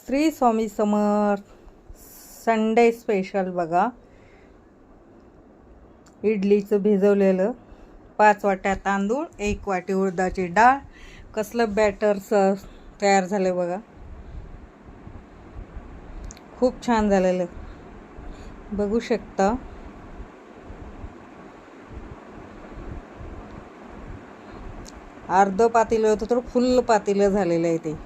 Shri Swami Samarth. Sunday special बघा. इडलीचं भिजवलेलं 5 वाट्या तांदूळ, 1 वाटी उडदाची डाळ. कसलं बॅटर तयार झाले बघा. खूप छान झालेलं बघू शकता. अर्ध पातेलं होतं तर फुल पातेलं झालेलं आहे ते.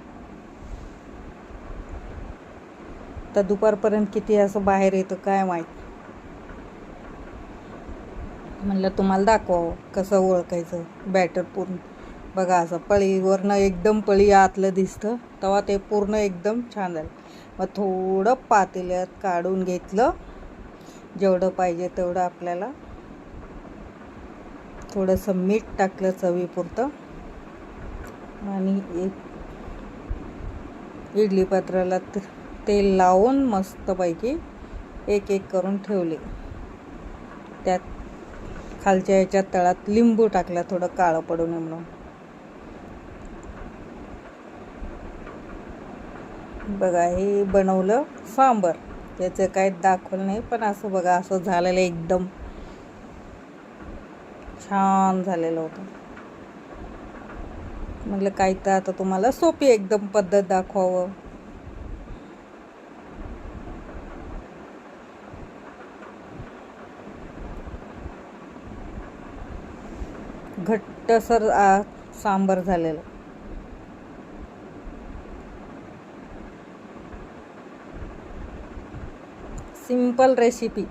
तर दुपारपर्यंत किती असं बाहेर येतं काय माहीत. म्हणलं तुम्हाला दाखवावं कसं ओळखायचं बॅटर पूर्ण. बघा असं पळीवरनं एकदम पळी आतलं दिसतं तेव्हा ते पूर्ण एकदम छान झालं. मग थोडं पातेल्यात काढून घेतलं, जेवढं पाहिजे तेवढं आपल्याला. थोडंसं मीठ टाकलं चवीपुरतं आणि इडली पात्राला तेल लावून मस्तपैकी एक एक करून ठेवले. त्यात खालच्या ह्याच्या तळात लिंबू टाकला थोडं काळं पडू नये म्हणून. बघा हे बनवलं सांबर. त्याचं काही दाखवलं नाही पण असं बघा असं झालेलं एकदम छान झालेलं होतं. म्हटलं काही तर आता तुम्हाला सोपी एकदम पद्धत दाखवावं. घट्टसर सांबर झालेलं. Simple recipe.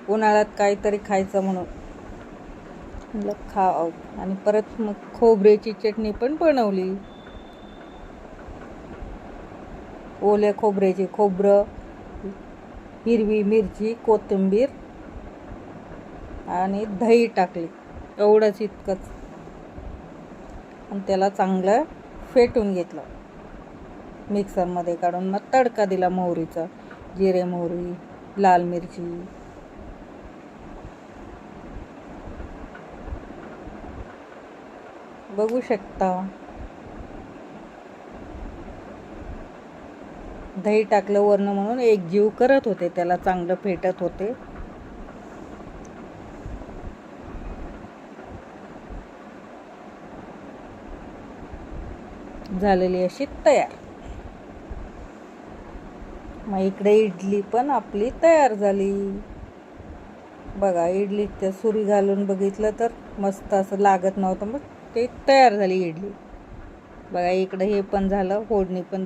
उन्हाळ्यात काहीतरी खायचं म्हणून म्हटलं खाव. आणि परत मग खोबऱ्याची चटणी पण बनवली. ओल्या खोबऱ्याची, खोबरं, हिरवी मिरची, कोथिंबीर आणि दही टाकली. एवढंच इतकंच. आणि त्याला चांगलं फेटून घेतलं मिक्सरमध्ये काढून. मग तडका दिला मोहरीचा, जिरे मोहरी, लाल मिरची. बघू शकता. दही टाकलं वरनं म्हणून एक जीव करत होते, त्याला चांगलं फेटत होते. झालेली अशी तयार. मग इकडे इडली पण आपली तयार झाली. बघा इडली त्या सुरी घालून बघितलं तर मस्त असं लागत नव्हतं, मग ते तयार झाली इडली. बघा इकडे हे पण झालं, फोडणी पण दिली.